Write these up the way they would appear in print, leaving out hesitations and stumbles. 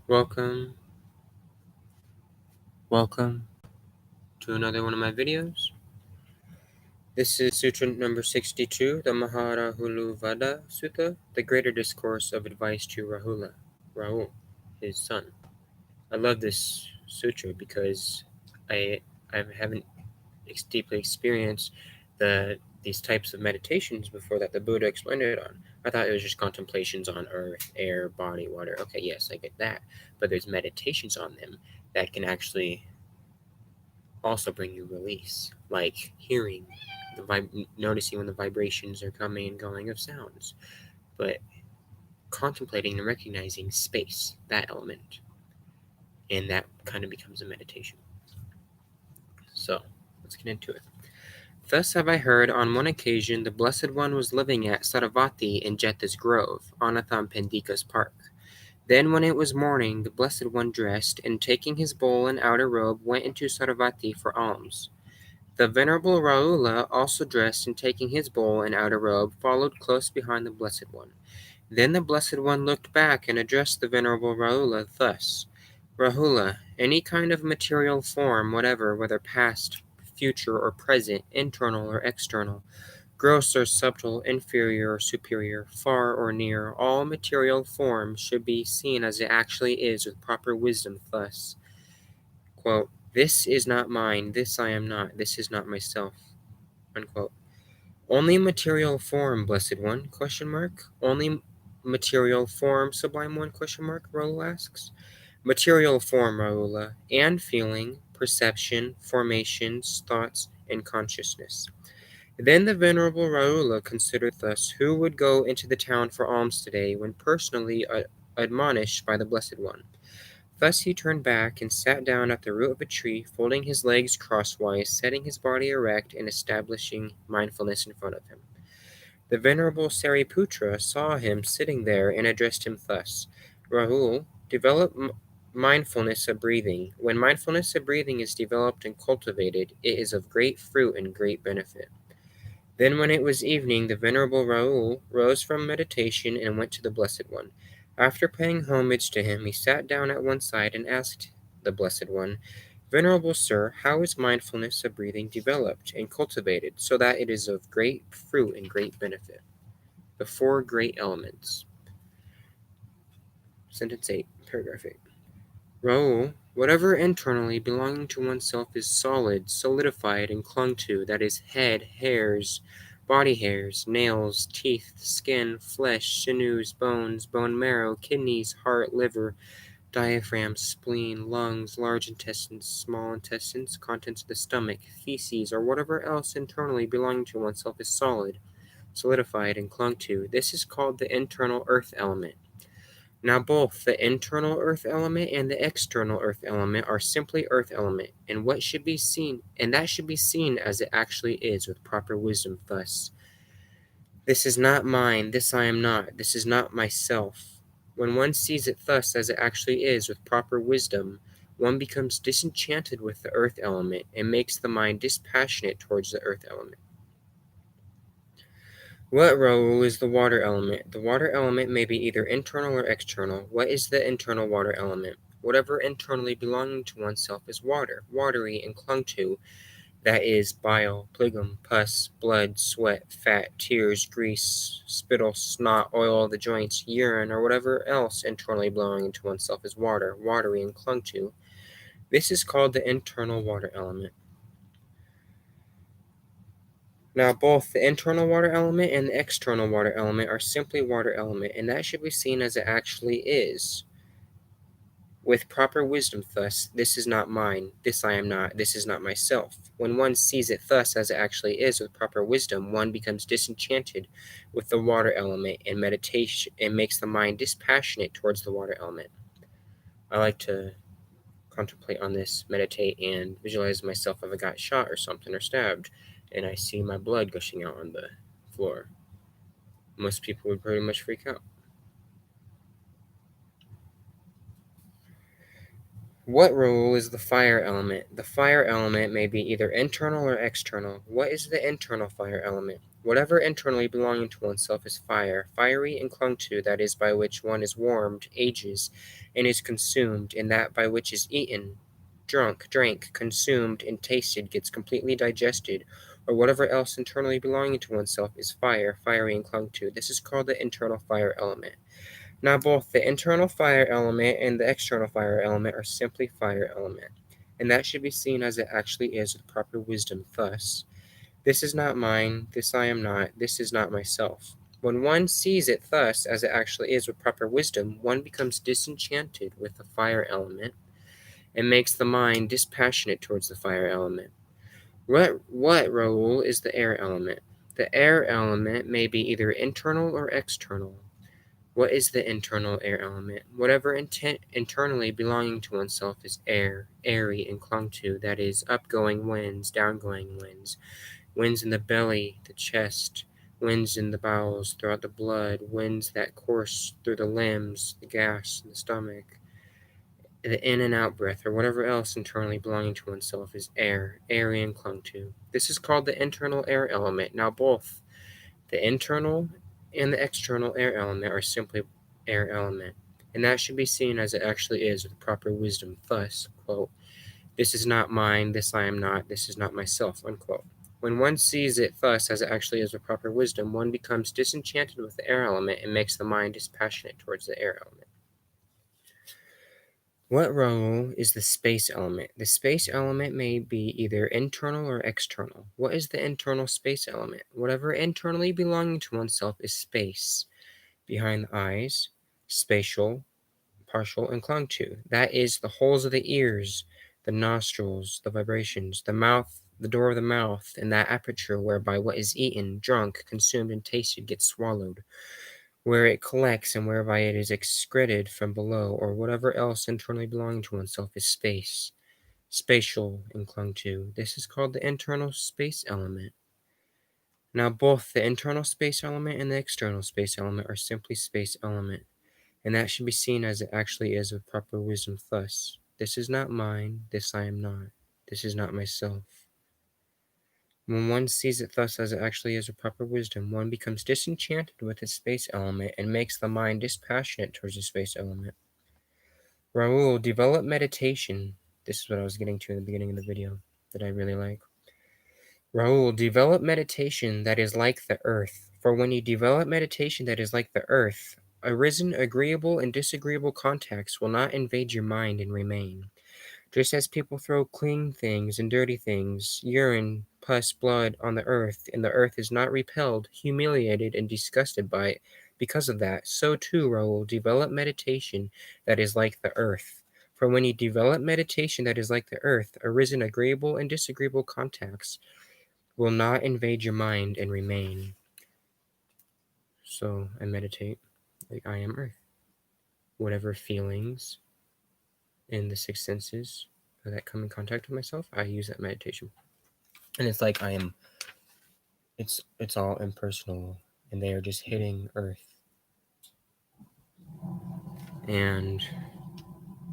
Welcome to another one of my videos. This is Sutra number 62, the Maharahulovada Sutta, the Greater Discourse of Advice to Rahul, his son. I love this sutra because I haven't deeply experienced these types of meditations before that the Buddha explained it on. I thought it was just contemplations on earth, air, body, water. Okay, yes, I get that. But there's meditations on them that can actually also bring you release, like hearing, noticing when the vibrations are coming and going of sounds, but contemplating and recognizing space, that element, and that kind of becomes a meditation. So let's get into it. Thus have I heard on one occasion the Blessed One was living at Saravati in Jeta's Grove, Anathapindika's park. Then when it was morning, the Blessed One dressed, and taking his bowl and outer robe, went into Saravati for alms. The Venerable Rahula, also dressed and taking his bowl and outer robe, followed close behind the Blessed One. Then the Blessed One looked back and addressed the Venerable Rahula thus: Rahula, any kind of material form whatever, whether past, future, or present, internal or external, gross or subtle, inferior or superior, far or near, all material forms should be seen as it actually is with proper wisdom thus. Quote, this is not mine, this I am not, this is not myself. Unquote. Only material form, Blessed One, ? Only material form, Sublime One, ? Rahula asks. Material form, Rahula, and feeling, perception, formations, thoughts, and consciousness. Then the Venerable Rahula considered thus: who would go into the town for alms today when personally admonished by the Blessed One? Thus he turned back and sat down at the root of a tree, folding his legs crosswise, setting his body erect, and establishing mindfulness in front of him. The Venerable Sariputra saw him sitting there and addressed him thus: Rahul, develop mindfulness of breathing. When mindfulness of breathing is developed and cultivated, it is of great fruit and great benefit. Then when it was evening, the Venerable Rahul rose from meditation and went to the Blessed One. After paying homage to him, he sat down at one side and asked the Blessed One, Venerable Sir, how is mindfulness of breathing developed and cultivated so that it is of great fruit and great benefit? The four great elements. Sentence 8, paragraph 8. Rahul, whatever internally belonging to oneself is solid, solidified, and clung to, that is head, hairs, body hairs, nails, teeth, skin, flesh, sinews, bones, bone marrow, kidneys, heart, liver, diaphragm, spleen, lungs, large intestines, small intestines, contents of the stomach, feces, or whatever else internally belonging to oneself is solid, solidified, and clung to. This is called the internal earth element. Now both the internal earth element and the external earth element are simply earth element, and that should be seen as it actually is with proper wisdom thus. This is not mine, this I am not, this is not myself. When one sees it thus as it actually is with proper wisdom, one becomes disenchanted with the earth element and makes the mind dispassionate towards the earth element. What, Rahul, is the water element? The water element may be either internal or external. What is the internal water element? Whatever internally belonging to oneself is water, watery and clung to, that is bile, phlegm, pus, blood, sweat, fat, tears, grease, spittle, snot, oil of the joints, urine, or whatever else internally belonging to oneself is water, watery and clung to. This is called the internal water element. Now both the internal water element and the external water element are simply water element, and that should be seen as it actually is. With proper wisdom thus, this is not mine, this I am not, this is not myself. When one sees it thus as it actually is with proper wisdom, one becomes disenchanted with the water element and meditation and makes the mind dispassionate towards the water element. I like to contemplate on this, meditate, and visualize myself if I got shot or something or stabbed, and I see my blood gushing out on the floor. Most people would pretty much freak out. What, Raoul, is the fire element? The fire element may be either internal or external. What is the internal fire element? Whatever internally belonging to oneself is fire, fiery and clung to, that is, by which one is warmed, ages, and is consumed, and that by which is eaten, drank, consumed, and tasted, gets completely digested, or whatever else internally belonging to oneself is fire, fiery and clung to. This is called the internal fire element. Now, both the internal fire element and the external fire element are simply fire element, and that should be seen as it actually is with proper wisdom. Thus, this is not mine, this I am not, this is not myself. When one sees it thus as it actually is with proper wisdom, one becomes disenchanted with the fire element and makes the mind dispassionate towards the fire element. What, Raoul, is the air element? The air element may be either internal or external. What is the internal air element? Whatever internally belonging to oneself is air, airy and clung to, that is, upgoing winds, downgoing winds, winds in the belly, the chest, winds in the bowels, throughout the blood, winds that course through the limbs, the gas in the stomach, the in and out breath, or whatever else internally belonging to oneself is air, airy and clung to. This is called the internal air element. Now both the internal and the external air element are simply air element, and that should be seen as it actually is with proper wisdom. Thus, quote, this is not mine, this I am not, this is not myself, unquote. When one sees it thus as it actually is with proper wisdom, one becomes disenchanted with the air element and makes the mind dispassionate towards the air element. What, Raoul, is the space element? The space element may be either internal or external. What is the internal space element? Whatever internally belonging to oneself is space. Behind the eyes, spatial, partial, and clung to. That is the holes of the ears, the nostrils, the vibrations, the mouth, the door of the mouth, and that aperture whereby what is eaten, drunk, consumed, and tasted gets swallowed, where it collects and whereby it is excreted from below, or whatever else internally belonging to oneself is space, spatial, and clung to. This is called the internal space element. Now, both the internal space element and the external space element are simply space element, and that should be seen as it actually is with proper wisdom. Thus, this is not mine, this I am not, this is not myself. When one sees it thus as it actually is with proper wisdom, one becomes disenchanted with its space element and makes the mind dispassionate towards the space element. Raoul, develop meditation. This is what I was getting to in the beginning of the video that I really like. Raoul, develop meditation that is like the earth. For when you develop meditation that is like the earth, arisen agreeable and disagreeable contacts will not invade your mind and remain. Just as people throw clean things and dirty things, urine, pus, blood, on the earth, and the earth is not repelled, humiliated, and disgusted by it because of that, so too, Raoul, develop meditation that is like the earth. For when you develop meditation that is like the earth, arisen agreeable and disagreeable contacts will not invade your mind and remain. So I meditate like I am earth. Whatever feelings in the six senses that come in contact with myself, I use that meditation. And it's like I am, it's all impersonal, and they are just hitting earth. And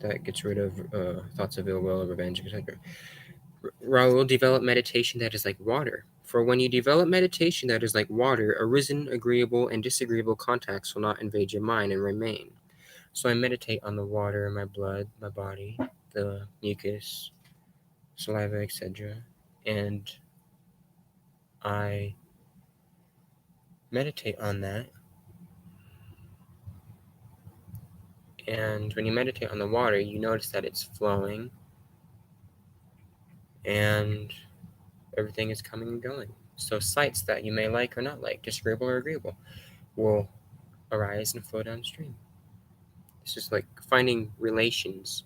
that gets rid of thoughts of ill will, revenge, etc. Raoul, develop meditation that is like water. For when you develop meditation that is like water, arisen, agreeable, and disagreeable contacts will not invade your mind and remain. So I meditate on the water in my blood, my body, the mucus, saliva, etc. And I meditate on that. And when you meditate on the water, you notice that it's flowing and everything is coming and going. So sights that you may like or not like, disagreeable or agreeable, will arise and flow downstream. It's just like finding relations,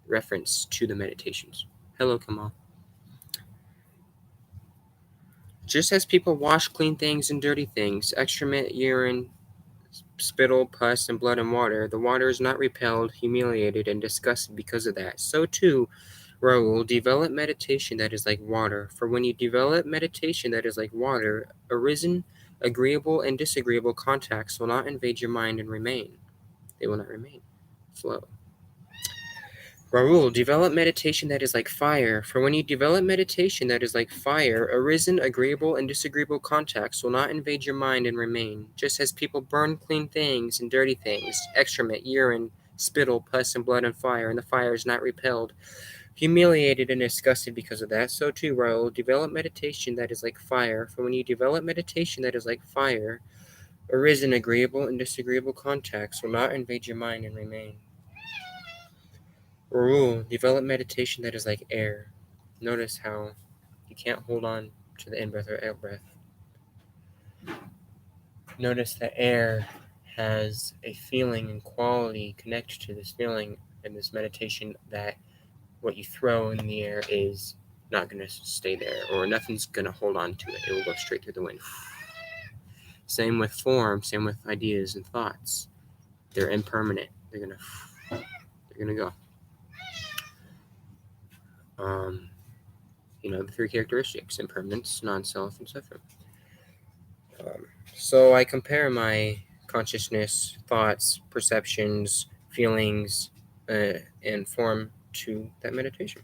reference to the meditations. Hello, Kamal. Just as people wash clean things and dirty things, excrement, urine, spittle, pus, and blood and water, the water is not repelled, humiliated, and disgusted because of that. So too, Raoul, develop meditation that is like water. For when you develop meditation that is like water, arisen, agreeable, and disagreeable contacts will not invade your mind and remain. They will not remain. Flow. Rahul, develop meditation that is like fire, for when you develop meditation that is like fire, arisen, agreeable, and disagreeable contacts will not invade your mind and remain, just as people burn clean things and dirty things, excrement, urine, spittle, pus, and blood and fire, and the fire is not repelled. Humiliated and disgusted because of that, so too, Rahul, develop meditation that is like fire, for when you develop meditation that is like fire, arisen, agreeable, and disagreeable contacts will not invade your mind and remain. Rule, develop meditation that is like air. Notice how you can't hold on to the in-breath or out-breath. Notice that air has a feeling and quality connected to this feeling in this meditation that what you throw in the air is not going to stay there, or nothing's going to hold on to it. It will go straight through the wind. Same with form, same with ideas and thoughts. They're impermanent. They're gonna go. The three characteristics: impermanence, non-self, and suffering. So I compare my consciousness, thoughts, perceptions, feelings, and form to that meditation.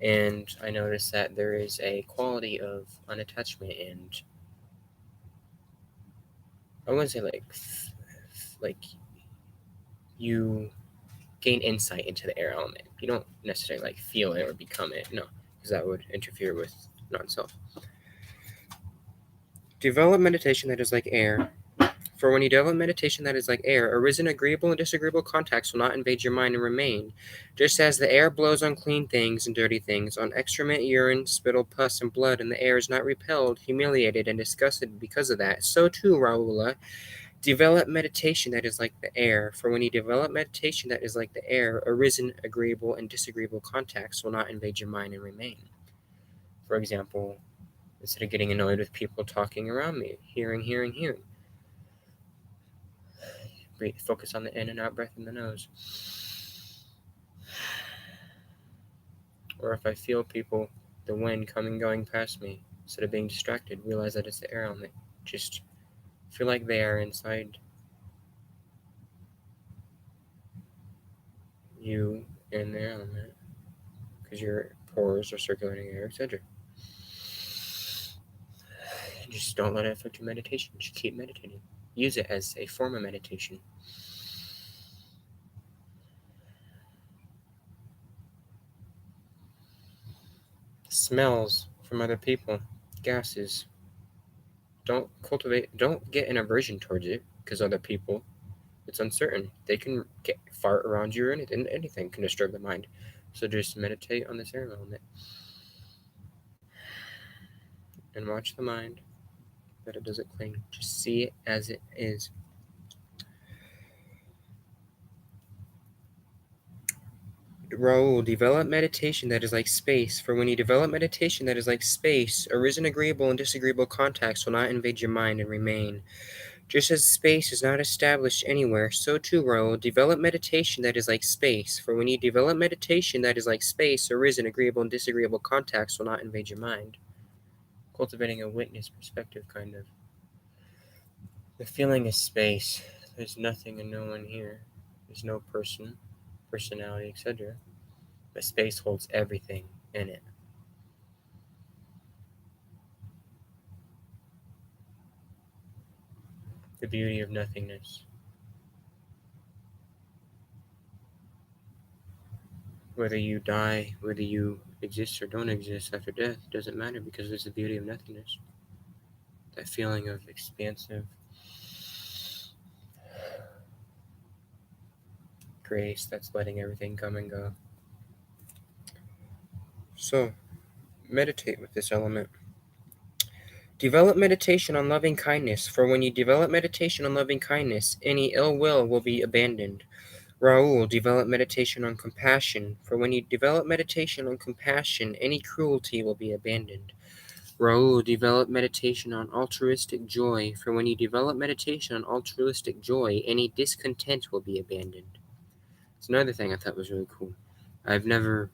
And I notice that there is a quality of unattachment, and I wouldn't say like you gain insight into the air element. You don't necessarily feel it or become it, no, because that would interfere with non-self. Develop meditation that is like air. For when you develop meditation that is like air, arisen, agreeable, and disagreeable contacts will not invade your mind and remain. Just as the air blows on clean things and dirty things, on excrement, urine, spittle, pus, and blood, and the air is not repelled, humiliated, and disgusted because of that, so too, Rahula, develop meditation that is like the air. For when you develop meditation that is like the air, arisen, agreeable, and disagreeable contacts will not invade your mind and remain. For example, instead of getting annoyed with people talking around me, hearing, focus on the in and out breath in the nose. Or if I feel people, the wind coming, going past me, instead of being distracted, realize that it's the air element. Just feel like they are inside you and the air element, because your pores are circulating air, etc. Just don't let it affect your meditation. Just keep meditating. Use it as a form of meditation. Smells from other people, gases. Don't get an aversion towards it, because other people, it's uncertain. They can fart around you, or anything can disturb the mind. So just meditate on this air element and watch the mind, that it doesn't cling. Just see it as it is. Raul, develop meditation that is like space. For when you develop meditation that is like space, arisen, agreeable, and disagreeable contacts will not invade your mind and remain. Just as space is not established anywhere, so too, Raul, develop meditation that is like space. For when you develop meditation that is like space, arisen, agreeable, and disagreeable contacts will not invade your mind. Cultivating a witness perspective, kind of. The feeling is space. There's nothing and no one here. There's no person, personality, etc. But space holds everything in it. The beauty of nothingness. Whether you die, whether you exist or don't exist after death, doesn't matter, because there's the beauty of nothingness. That feeling of expansive grace that's letting everything come and go. So, meditate with this element. Develop meditation on loving kindness, for when you develop meditation on loving kindness, any ill will be abandoned. Raul, develop meditation on compassion, for when you develop meditation on compassion, any cruelty will be abandoned. Raul, develop meditation on altruistic joy, for when you develop meditation on altruistic joy, any discontent will be abandoned. It's another thing I thought was really cool. I've never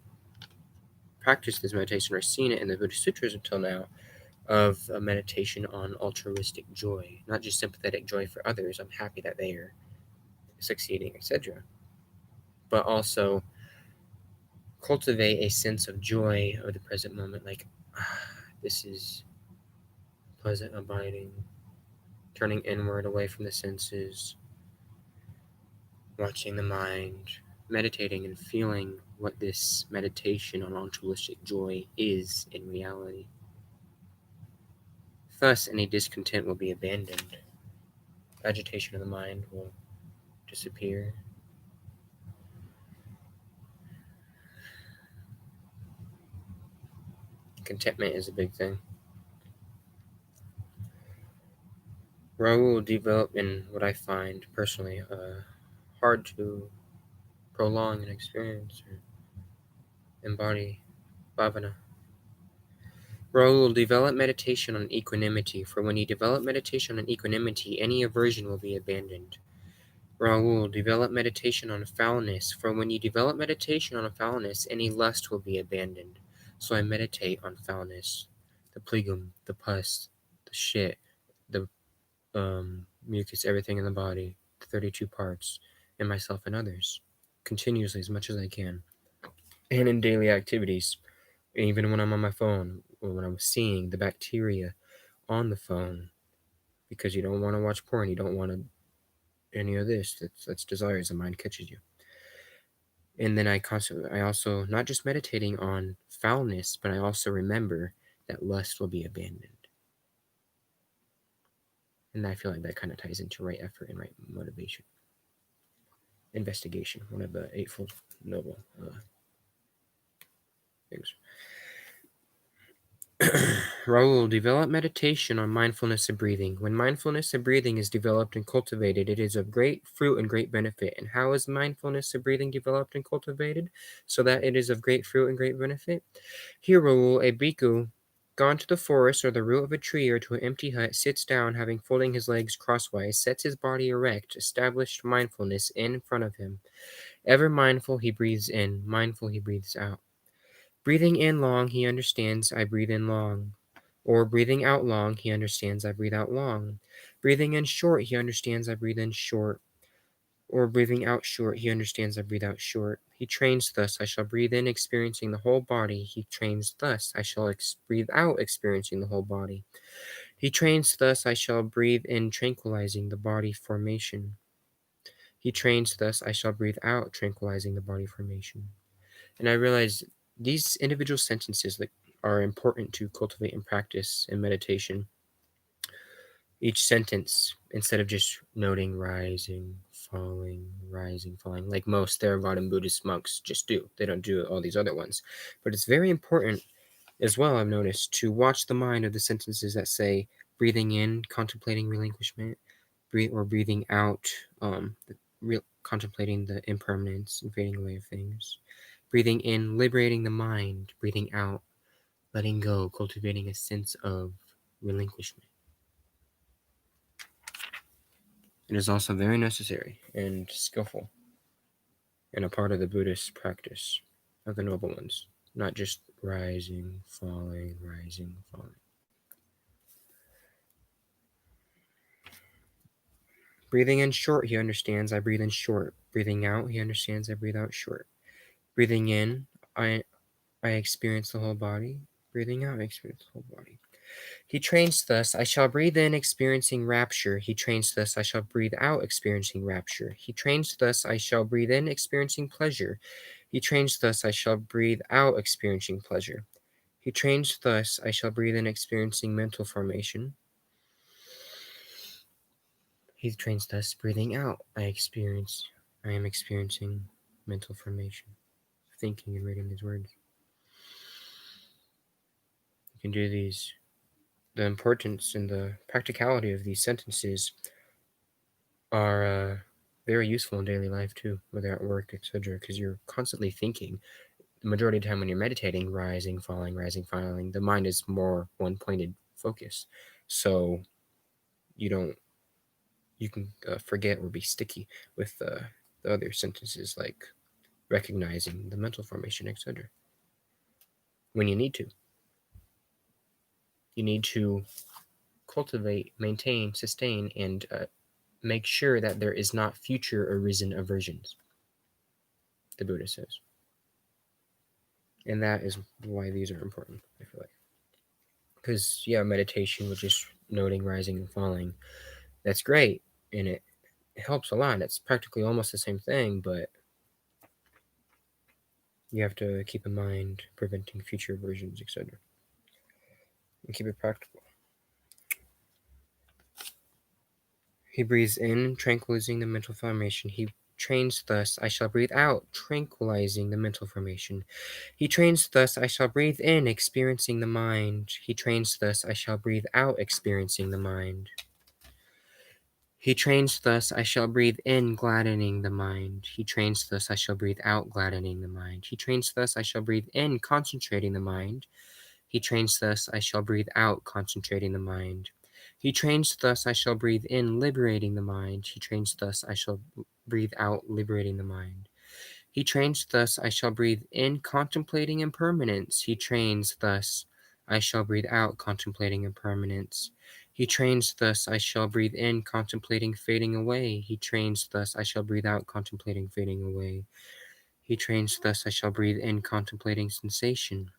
practiced this meditation or seen it in the Buddhist Sutras until now, of a meditation on altruistic joy, not just sympathetic joy for others. I'm happy that they are succeeding, etc. But also cultivate a sense of joy of the present moment, like, this is pleasant abiding, turning inward away from the senses, watching the mind, meditating and feeling what this meditation on altruistic joy is in reality. Thus, any discontent will be abandoned. Agitation of the mind will disappear. Contentment is a big thing. Raoul developed in what I find personally hard to prolong an experience or embody bhavana. Raoul, develop meditation on equanimity, for when you develop meditation on equanimity, any aversion will be abandoned. Raoul, develop meditation on foulness, for when you develop meditation on foulness, any lust will be abandoned. So I meditate on foulness, the plegum, the pus, the shit, the mucus, everything in the body, the 32 parts, and myself and others, continuously as much as I can. And in daily activities, even when I'm on my phone, or when I'm seeing the bacteria on the phone, because you don't want to watch porn, you don't want any of this. That's desires, the mind catches you. And then I also, not just meditating on foulness, but I also remember that lust will be abandoned. And I feel like that kind of ties into right effort and right motivation. Investigation, one of the Eightfold Noble things. Raoul, develop meditation on mindfulness of breathing. When mindfulness of breathing is developed and cultivated, it is of great fruit and great benefit. And how is mindfulness of breathing developed and cultivated so that it is of great fruit and great benefit? Here, Raoul, a bhikkhu, gone to the forest or the root of a tree or to an empty hut, sits down, having folding his legs crosswise, sets his body erect, established mindfulness in front of him. Ever mindful, he breathes in, mindful, he breathes out. Breathing in long, he understands, I breathe in long. Or breathing out long, he understands, I breathe out long. Breathing in short, he understands, I breathe in short. Or breathing out short, he understands, I breathe out short. He trains thus, I shall breathe in, experiencing the whole body. He trains thus, I shall breathe out, experiencing the whole body. He trains thus, I shall breathe in, tranquilizing the body formation. He trains thus, I shall breathe out, tranquilizing the body formation. And I realize these individual sentences that are important to cultivate and practice in meditation. Each sentence, instead of just noting rising, falling, like most Theravada Buddhist monks just do. They don't do all these other ones. But it's very important as well, I've noticed, to watch the mind of the sentences that say breathing in, contemplating relinquishment, breathing out, contemplating the impermanence and fading away of things. Breathing in, liberating the mind. Breathing out, letting go, cultivating a sense of relinquishment. It is also very necessary and skillful and a part of the Buddhist practice of the noble ones, not just rising, falling, rising, falling. Breathing in short, he understands, I breathe in short. Breathing out, he understands, I breathe out short. Breathing in, I experience the whole body. Breathing out, I experience the whole body. He trains thus, I shall breathe in, experiencing rapture. He trains thus, I shall breathe out, experiencing rapture. He trains thus, I shall breathe in, experiencing pleasure. He trains thus, I shall breathe out, experiencing pleasure. He trains thus, I shall breathe in, experiencing mental formation. He trains thus, breathing out, I am experiencing mental formation. Thinking and reading these words. You can do these. The importance and the practicality of these sentences are very useful in daily life too, whether at work, etc., because you're constantly thinking. The majority of the time when you're meditating, rising, falling, the mind is more one-pointed focus. So you can forget or be sticky with the other sentences like recognizing the mental formation, etc. When you need to. You need to cultivate, maintain, sustain, and make sure that there is not future arisen aversions, the Buddha says. And that is why these are important, I feel like. Because, yeah, meditation with just noting rising and falling, that's great. And it helps a lot. It's practically almost the same thing, but you have to keep in mind preventing future versions, etc. And keep it practical. He breathes in, tranquilizing the mental formation. He trains thus, I shall breathe out, tranquilizing the mental formation. He trains thus, I shall breathe in, experiencing the mind. He trains thus, I shall breathe out, experiencing the mind. He trains thus, I shall breathe in, gladdening the mind. He trains thus, I shall breathe out, gladdening the mind. He trains thus, I shall breathe in, concentrating the mind. He trains thus, I shall breathe out, concentrating the mind. He trains thus, I shall breathe in, liberating the mind. He trains thus, I shall breathe out, liberating the mind. He trains thus, I shall breathe in, contemplating impermanence. He trains thus, I shall breathe out, contemplating impermanence. He trains thus, I shall breathe in, contemplating fading away. He trains thus, I shall breathe out, contemplating fading away. He trains thus, I shall breathe in, contemplating sensation.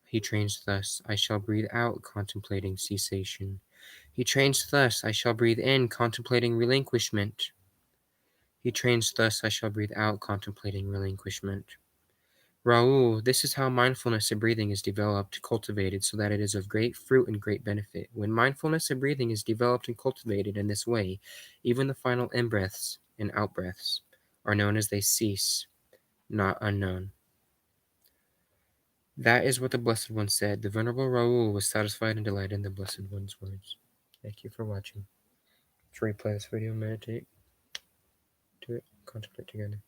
He trains thus, I shall breathe out, contemplating cessation. He trains thus, I shall breathe in, contemplating relinquishment. He trains thus, I shall breathe out, contemplating relinquishment. Raoul, this is how mindfulness of breathing is developed, cultivated, so that it is of great fruit and great benefit. When mindfulness of breathing is developed and cultivated in this way, even the final in-breaths and out-breaths are known as they cease, not unknown. That is what the Blessed One said. The Venerable Raoul was satisfied and delighted in the Blessed One's words. Thank you for watching. Let's replay this video, meditate, do it, contemplate together.